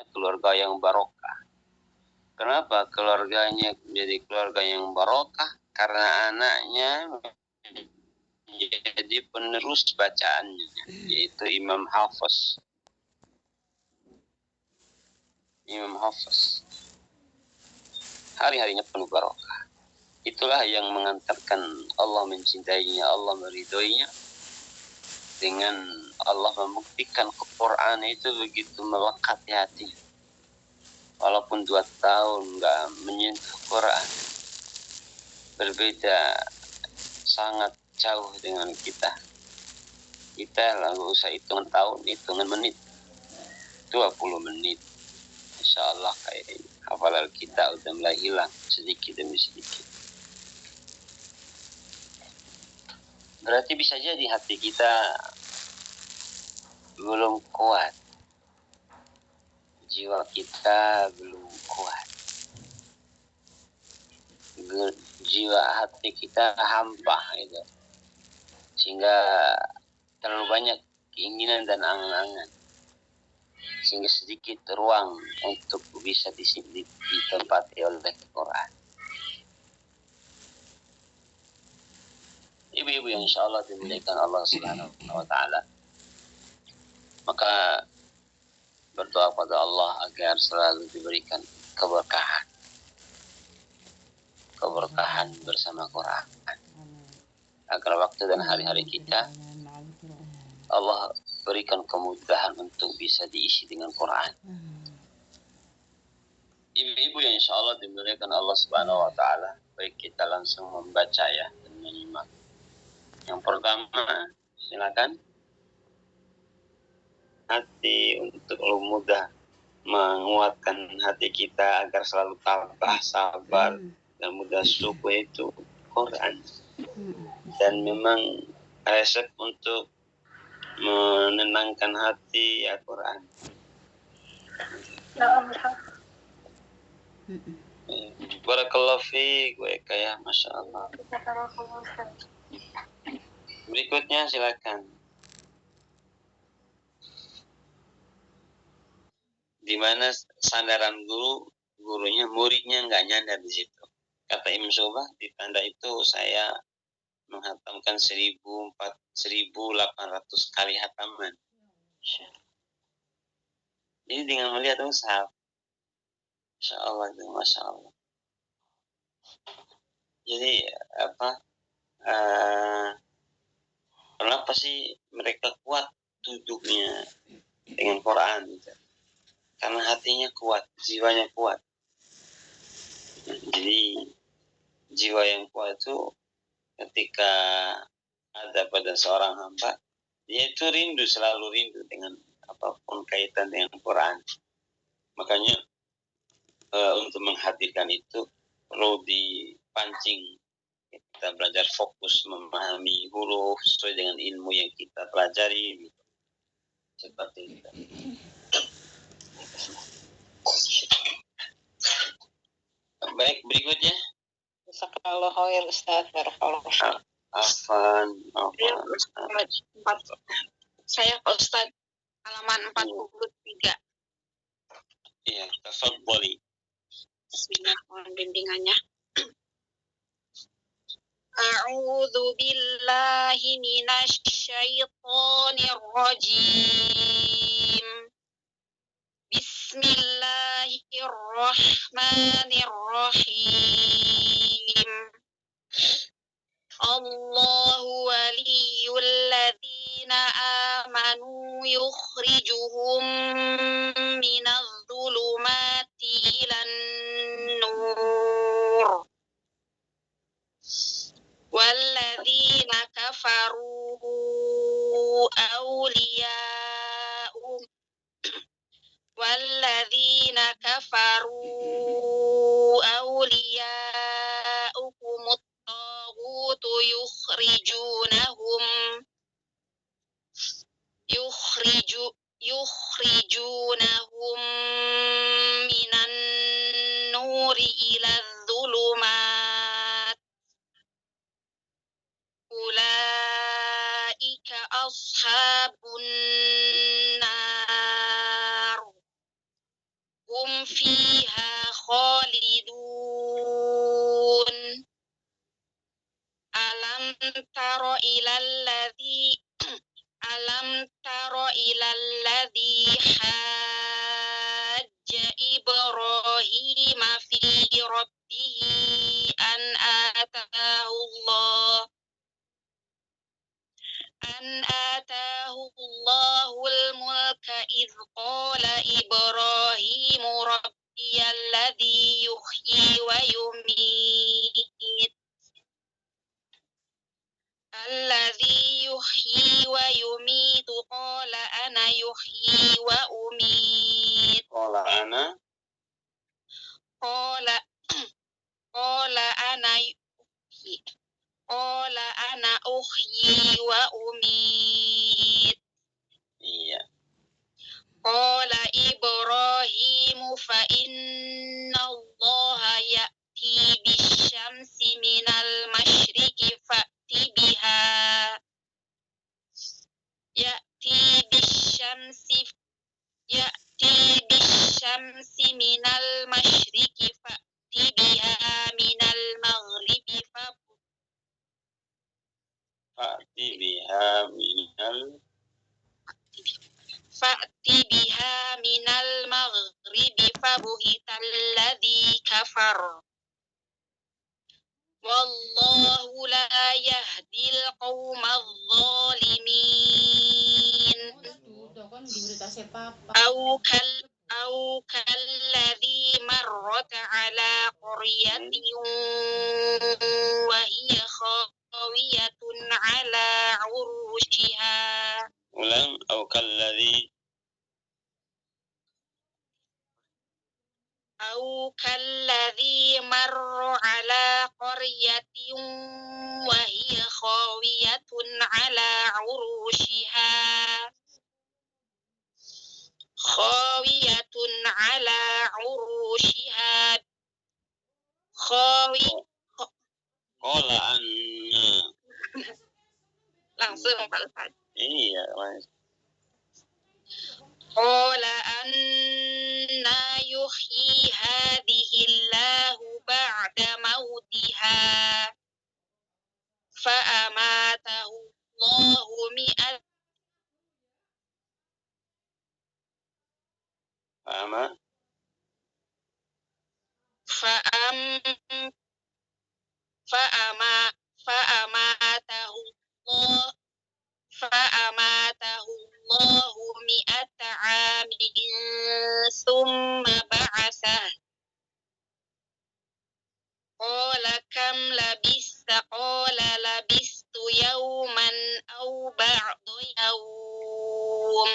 keluarga yang barokah. Kenapa keluarganya menjadi keluarga yang barokah? Karena anaknya menjadi penerus bacaannya, yaitu Imam Hafiz. Imam Hafiz hari-harinya penuh barokah. Itulah yang mengantarkan Allah mencintainya, Allah meridhoinya, dengan Allah membuktikan Quran itu begitu melekat di hati. Walaupun 2 tahun nggak menyentuh Quran, berbeda sangat jauh dengan kita. Kita nggak usah hitungan tahun, hitungan menit, 20 menit. Insya Allah kayak hafalan kita udah mulai hilang sedikit demi sedikit. Berarti bisa jadi hati kita belum kuat, jiwa kita belum kuat, jiwa hati kita hampa gitu, sehingga terlalu banyak keinginan dan angan-angan, sehingga sedikit ruang untuk bisa ditempati oleh Quran. Ibu-ibu yang insya Allah dimuliakan Allah Subhanahu wa Ta'ala, maka berdoa pada Allah agar selalu diberikan keberkahan bersama Quran, agar waktu dan hari-hari kita Allah berikan kemudahan untuk bisa diisi dengan Quran. Ibu-ibu yang insya Allah dimuliakan Allah Subhanahu wa Ta'ala, baik kita langsung membaca ya dan menyimak. Yang pertama, silakan. Hati untuk mudah menguatkan hati kita agar selalu tabah, sabar, dan mudah syukur itu Quran. Dan memang resep untuk menenangkan hati ya Quran. Barakallahu fiik wa ya, Masya Allah. Berikutnya silakan. Di mana sandaran gurunya, muridnya nggak nyandar di situ. Kata Imam Syu'bah, di tanda itu saya menghatamkan 1.800 kali hataman. Jadi dengan melihat mushaf, Masya Allah, Masya Allah. Jadi kenapa sih mereka kuat duduknya dengan Quran gitu? Karena hatinya kuat, jiwanya kuat. Jadi jiwa yang kuat itu ketika ada pada seorang hamba, dia itu selalu rindu dengan apapun kaitan dengan Quran. Makanya untuk menghadirkan itu perlu dipancing. Kita belajar fokus memahami huruf sesuai dengan ilmu yang kita pelajari. Seperti itu. Baik, berikutnya. Jazakallahu khair Ustaz. Afan. Saya Ustaz halaman 43. Iya, tafadhali. Bismillah, mohon bimbingannya. A'udzu billahi minasy syaithanir rajim. Bismillahirrahmanirrahim. Allahu waliyul ladzina amanu yukhrijuhum minadh dhulumati ilan nur. Walladzina kafaru awliya'uhum at-taghutu yukhrijunahum minan nuri ila dhulumat. Ulaika ashabun nar hum fiha khalidun. Alam taro ilal ladzi hajja Ibrahim fi rabbih an atahu Allahul mulka idh qala Ibrahim rabbiyal ladzi yuhyi wa yumiit qala ana yuhyi wa umiit Qala ana uhyi wa umiit. Iya. Qala Ibrahim fa inna Allaha ya'ti bisyamsi minal masyriqi fa'ti bisyamsi minal masyriqi fa'ti biha minal maghribi Fa'ti biha minal fabuhital ladzi kafar. Wallahu la yahdil qaumadh dhalimin. Au kalladzi marrat ala qaryatin wa hiya khawiyatun ala urushiha. Ulang. Au kalladzi marra ala qaryatin wa hiya khawiyatun ala urushiha Qala anna. Langsung Pak Ustaz. Iya, Mas. Qala anna yuhyi hadhihi Allahu ba'da mautiha fa amatahu Allahu fa'amatahu Allahu mi'ata 'amin thumma ba'atsah. Qala kam labista qala labistu yawman aw ba'da yawm.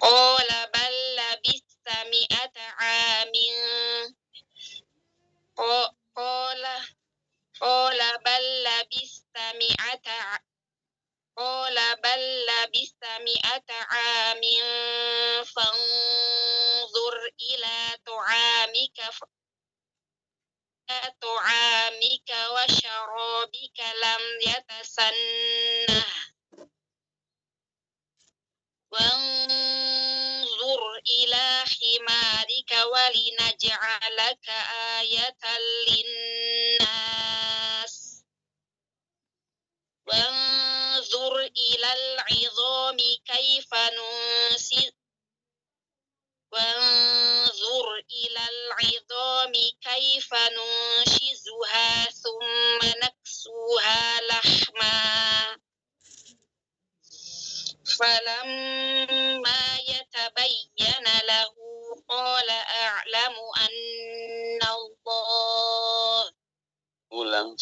Qala bal labista mi'ata 'amin. Qala bal labista mi'ata 'amin fanzur ila tu'amika wa syarabika lam yatasannah. Wanzur ila himarika walinaj'alaka ayatan linnas. Wanzur ilal 'idhami kaifa nunshizuha thumma naksuha lahma. Falamma yatabayyana lahu qala a'lamu anna Allah. Ulang.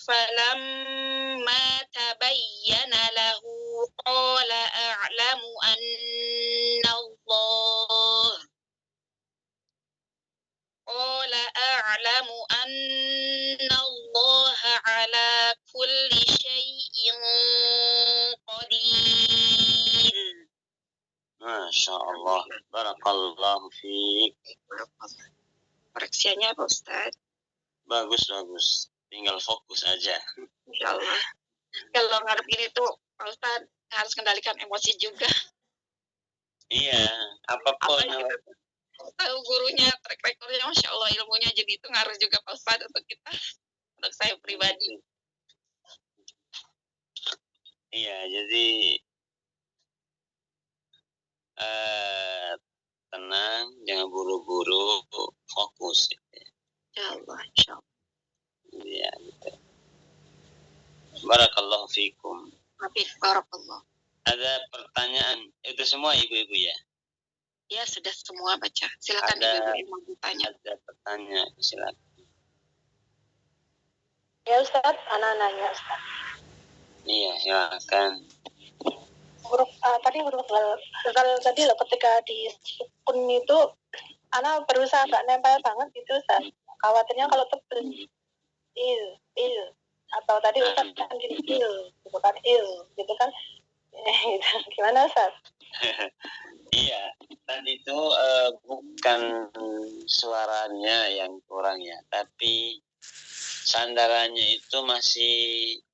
Falamma tabayyana lahu qala a'lamu anna Allah ala kulli syai'in qadir. Masya Allah. Barakallahu fiik. Koreksiannya Pak Ustaz. Bagus. Tinggal fokus aja. Insyaallah. Kalau ngarep ini tuh Pak Ustadz, harus kendalikan emosi juga. Iya, apapun. Tahu gurunya, track recordnya, Masya Allah ilmunya, jadi itu ngaruh juga Pak Ustadz untuk kita, untuk saya pribadi. Iya, jadi tenang, jangan buru-buru, fokus. Insya Allah, insya Allah. Iya, gitu. Barakallahu fikum. Barakallah. Ada pertanyaan, itu semua ibu-ibu ya? Ya, sudah semua baca. Silakan ibu-ibu yang mau bertanya. Ada pertanyaan, silakan. Ya Ustaz, anak nanya Ustaz. Iya, silakan. Tadi huruf zal tadi loh, ketika di sukun itu anak berusaha nggak nempel banget gitu Ustaz. Khawatirnya kalau tebel il atau tadi Ustaz kan gini il gitu kan gitu kan. Gimana Ustaz? Iya, tadi itu bukan suaranya yang kurang ya, tapi sandarannya itu masih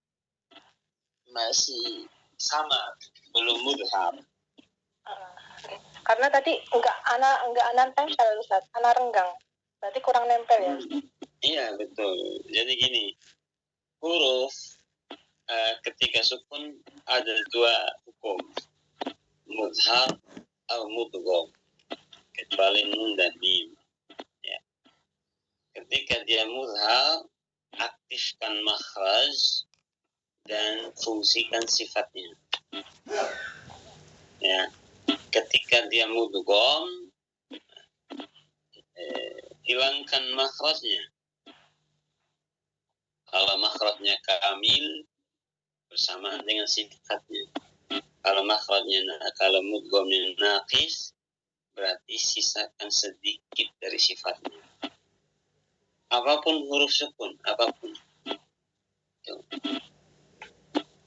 sama, belum mudhar. Karena tadi enggak anak nempel Ustaz, anak renggang. Berarti kurang nempel ya. Iya, betul. Jadi gini, huruf ketika sukun ada dua hukum, mudhar atau mudgham, kecuali nun dan mim. Ya. Ketika dia mudhar, aktifkan makhraj dan fungsikan sifatnya. Ya. Ketika dia mudgham, hilangkan makhrajnya. Kalau makhrajnya kamil, bersamaan dengan sifatnya. Kalau mudghamnya naqis, berarti sisakan sedikit dari sifatnya. Apapun huruf sukun, apapun.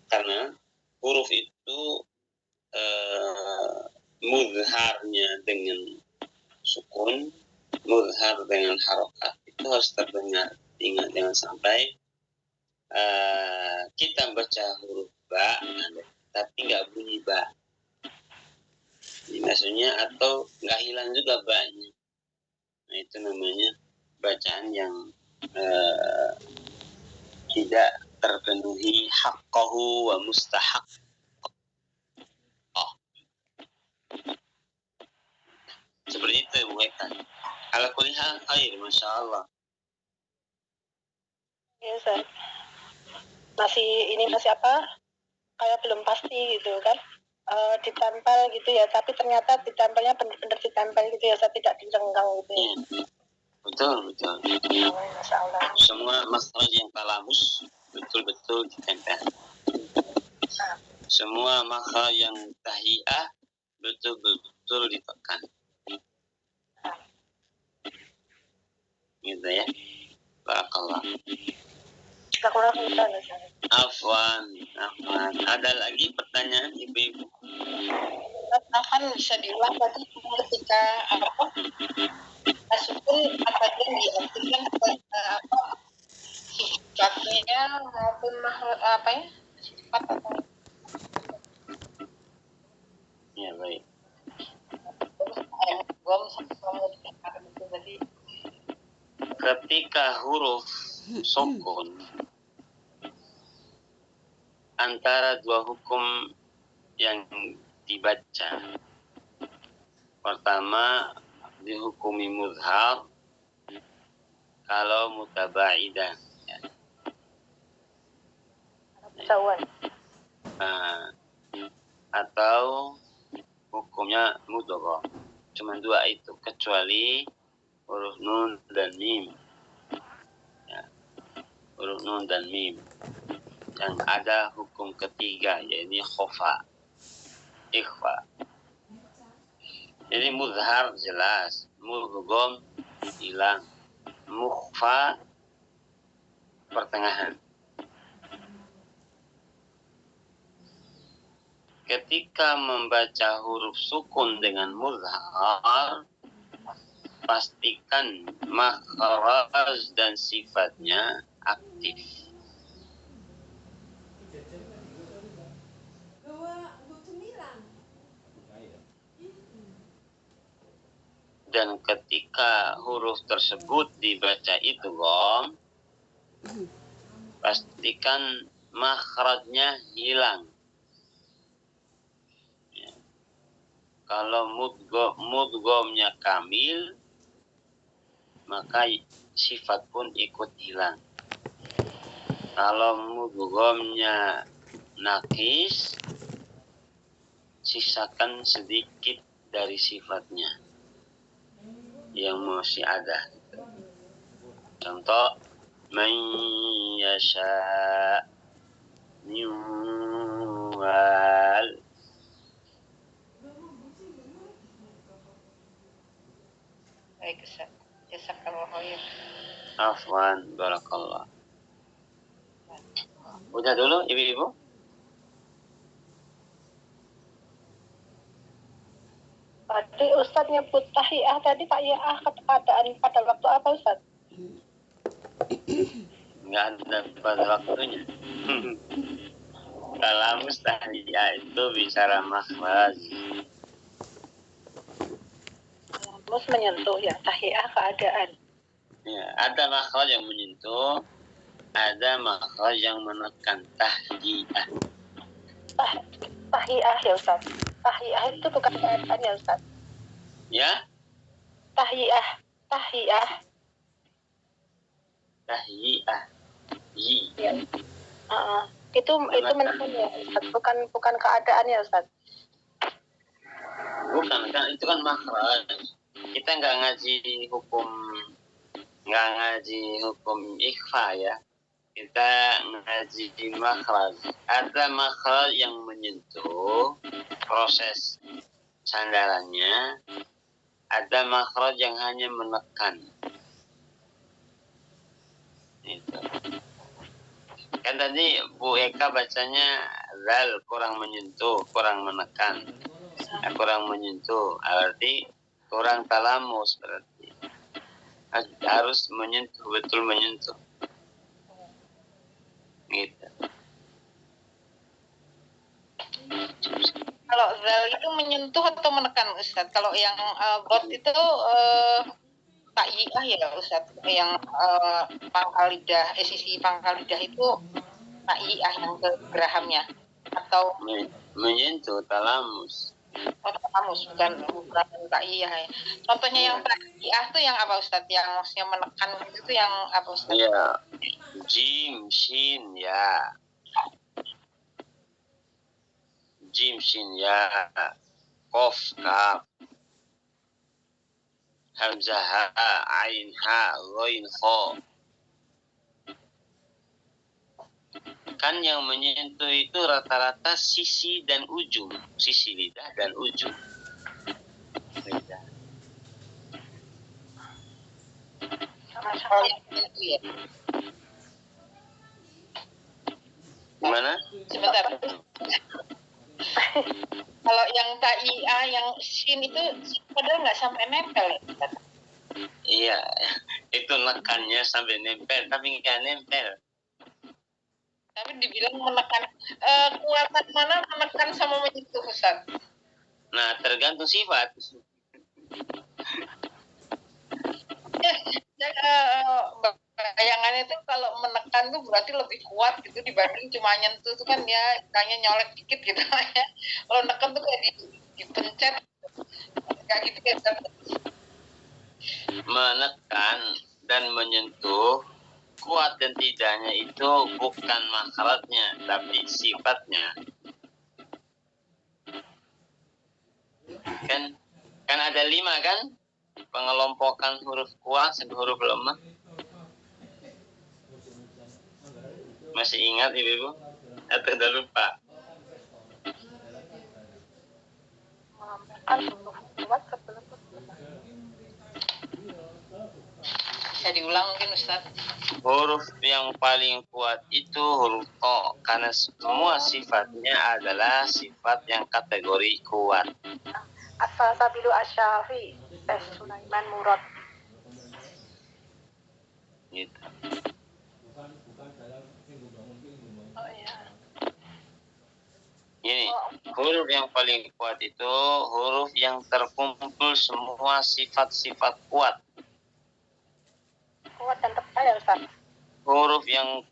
Karena huruf itu mudharnya dengan sukun, mudhar dengan harokat, itu harus terdengar. Ingat, jangan sampai kita baca huruf ba, tapi nggak bunyi ba. Ini maksudnya, atau nggak hilang juga ba-nya. Nah, itu namanya bacaan yang tidak terpenuhi haqqahu wa mustahaq. Seperti itu Ibu Eka. Ala kulli hal khair, Masya Allah. Ya Ustaz. Masih apa? Kayak belum pasti gitu kan. Ditempel gitu ya, tapi ternyata ditempelnya benar-benar ditempel gitu ya, saya tidak direnggang gitu ya. Betul. Masya Allah. Semua makhraj yang talamus betul-betul ditempel. Semua makhraj yang tahiyah betul-betul ditekan. Gitu ya. Barakallah. Afwan. Ada lagi pertanyaan ibu-ibu? Afwan, bisa diulang tadi ketika sukun apa yang diartikan sifatnya maupun apa ya, sifat atau Ya, baik. Ketika huruf sukun antara dua hukum yang dibaca. Pertama, dihukumi mudhar kalau mutaba'idah. Ya. Atau hukumnya mudgham. Cuma dua itu, kecuali huruf nun dan mim. Ya. Huruf nun dan mim. Yang ada hukum ketiga, yaitu ikhfa. Jadi mudhar jelas, mudgham hilang, mukhfa pertengahan. Ketika membaca huruf sukun dengan mudhar, pastikan makhraj dan sifatnya aktif. Dan ketika huruf tersebut dibaca idgham, pastikan makhrajnya hilang. Ya. Kalau mudghamnya kamil, maka sifat pun ikut hilang. Kalau mudghamnya naqis, sisakan sedikit dari sifatnya yang masih ada. Contoh, man yasha minwal. Baik, Ustaz. Jazakallahu khair. Afwan, barakallah. Udah dulu, ibu-ibu? Tadi Ustadz nyebut tahiyah tadi tahiyah keadaan pada waktu apa Ustadz? Nggak ada pada waktunya. Kalau tahiyah itu bicara makhraj. Terus menyentuh ya tahiyah keadaan. Ya, ada makhraj yang menyentuh, ada makhraj yang menekan tahiyah. Tahiyah ya Ustadz. Tahiyah itu bukan keadaan ya Ustadz. Ya? Tahiyah. Yi. Ya. Itu menekan ya Ustadz. Bukan keadaan ya Ustadz. Bukan, kan itu kan makhraj. Kita nggak ngaji hukum ikhfa ya. Kita ngaji makhraj. Ada makhraj yang menyentuh proses sandarannya, ada makhraj yang hanya menekan. Itu. Kan tadi Bu Eka bacanya zal, kurang menyentuh, kurang menekan. Kurang menyentuh, berarti kurang talamus, berarti harus menyentuh, betul menyentuh. Gitu. Kalau zal itu menyentuh atau menekan Ustaz? Kalau yang bot itu takyiyah ya Ustaz. Yang pangkal lidah, sisi pangkal lidah itu takyiyah yang ke gerahamnya atau menyentuh talamus. Oh, talamus bukan takyiyah ya. Contohnya yang takyiyah itu yang apa Ustaz? Yang maksudnya menekan itu yang apa Ustaz? Iya. Jim, shin, ya. Jim, shin, ya. Qaf, kaf. Hamzah, ha, ain, ha, ghain, kha. Kan yang menyentuh itu rata-rata sisi dan ujung. Sisi lidah dan ujung lidah. Ya. Gimana? Sebentar. Kalau yang ta'i'a, yang sin itu padahal nggak sampai nempel ya? Iya, itu nekannya sampai nempel, tapi nggak nempel. Tapi dibilang menekan, kuatan mana menekan sama menyentuh Ustaz? Nah, tergantung sifat. Bayangannya itu kalau menekan tuh berarti lebih kuat gitu dibanding cuma nyentuh tuh kan ya hanya nyolek dikit gitu ya. Kalau neken tuh kayak dipencet kayak gitu ya. Menekan dan menyentuh, kuat dan tidaknya itu bukan makhrajnya, tapi sifatnya. Kan ada 5 kan? Pengelompokan huruf kuat sampai huruf lemah. Masih ingat ibu-ibu? Atau udah lupa? Bisa diulang mungkin Ustaz? Huruf yang paling kuat itu huruf O, karena semua sifatnya adalah sifat yang kategori kuat. As-Sabilu Asyafi, Sulaiman Murad. Gitu. Oh ya. Ini huruf yang paling kuat itu huruf yang terkumpul semua sifat-sifat kuat. Kuat dan tebal ya Ustaz. Huruf yang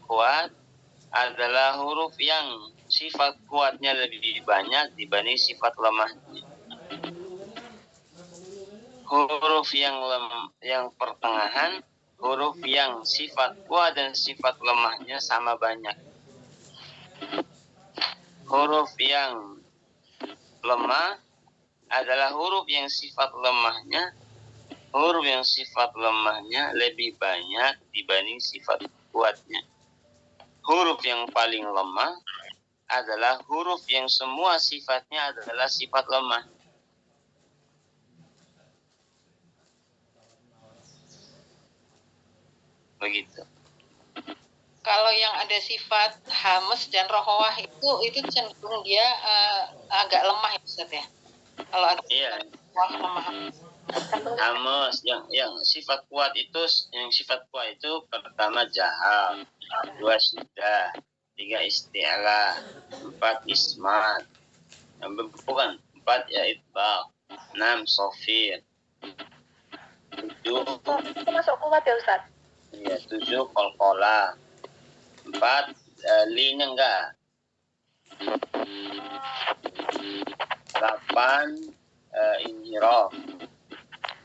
kuat adalah huruf yang sifat kuatnya lebih banyak dibanding sifat lemahnya. Huruf yang pertengahan, huruf yang sifat kuat dan sifat lemahnya sama banyak. Huruf yang lemah adalah huruf yang sifat lemahnya lebih banyak dibanding sifat kuatnya. Huruf yang paling lemah adalah huruf yang semua sifatnya adalah sifat lemah. Begitu. Kalau yang ada sifat hamas dan rohowah itu cenderung dia agak lemah ya Ustaz ya. Kalau ada Iya. lemah. Hamas yang sifat kuat itu pertama jahal, 2 syiddah, 3 isti'la, 4 ismat. 4 ya itbaq, 6 sofir, 7 Itu masuk kuat ya Ustaz. ya 7 qalqalah, 4 linya enggak, 8 inhiraf,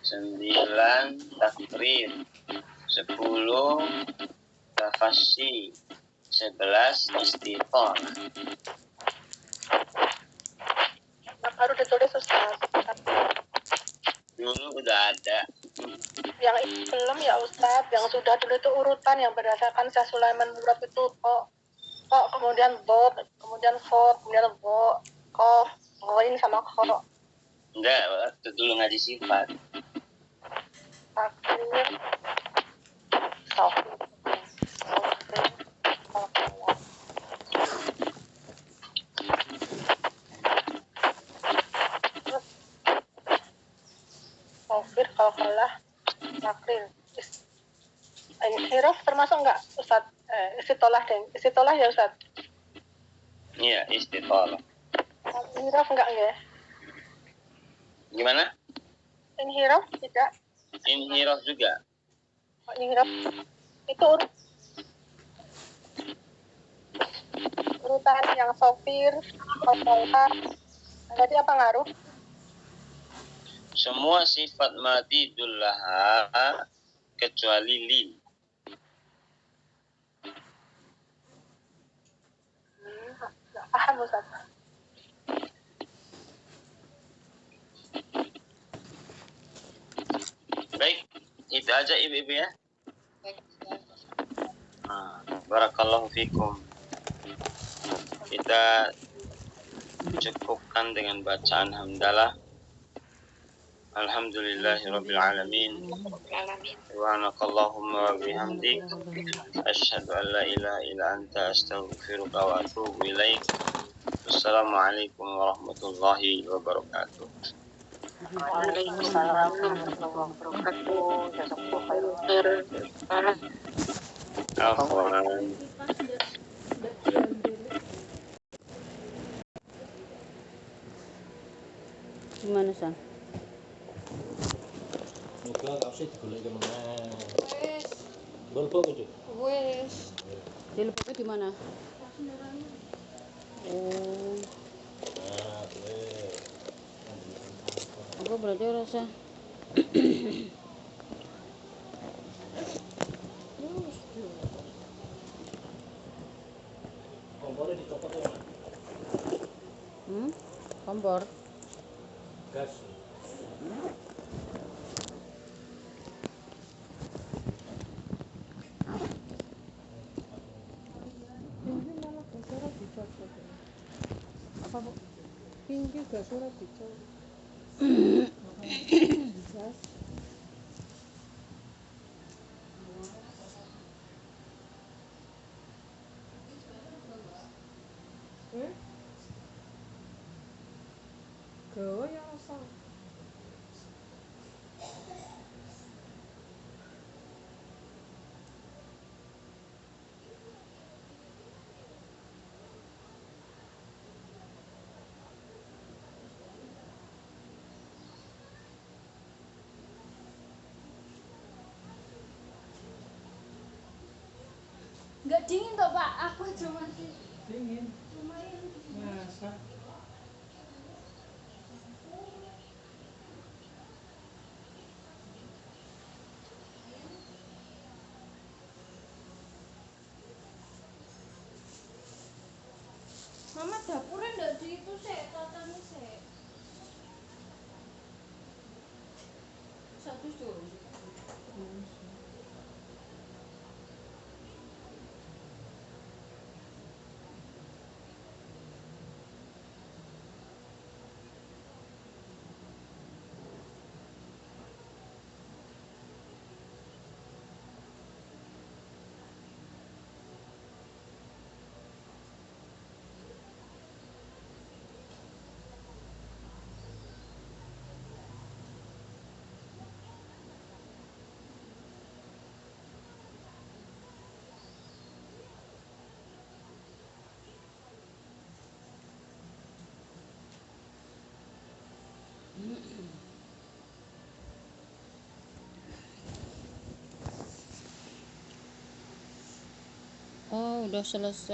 9 takrir, 10 tafasyi, 11 istiqamah. Baru ditulis Ustaz. Dulu udah ada. Yang belum ya Ustaz, yang sudah dulu itu urutan yang berdasarkan Syekh Sulaiman Murad itu kok kemudian dot, kemudian fo, kemudian bo, kof, goin sama kho. Enggak, waktu dulu ngaji sifat. Takdir, sofi, sofir, kalkalah, takdir. Hiraf termasuk enggak Ustaz? Istitolah ya Ustaz? Iya, istiqalah. Hiraf enggak ya? Gimana? Inhiraf tidak? Inhiraf juga. Inhiraf itu urutan yang sofir, kalkalah. Jadi apa ngaruh? Semua sifat madidul laha kecuali lin. Nggak paham Ustaz. Baik, itu aja ibu-ibu ya. Barakallahu fikum. Kita cukupkan dengan bacaan hamdalah. Alhamdulillahirabbil alamin. Subhanakallahumma wa bihamdik asyhadu an la ilaha illa anta astaghfiruka wa atubu ilaik. Wassalamualaikum warahmatullahi wabarakatuh. Waalaikumsalam warahmatullahi wabarakatuh. Jazakumullahu khairan. Afwan. Gimana San? Enggak usah digolek kemana. Wes. Bolpo gitu. Wes. Dileboknya di mana? Oh, Nah, wes. apa berarti rasa? Kompornya dicopot ya, Mas. Kompor. Gas. Apa bu? Pinggir gas ora dicopot. Gas. Gawa ya asal. Nggak dingin toh Pak, aku cuma Dingin. lumayan. Masa? Mama dapurnya nggak di itu sih, tatanya sih. Satu tuh. Oh, udah selesai.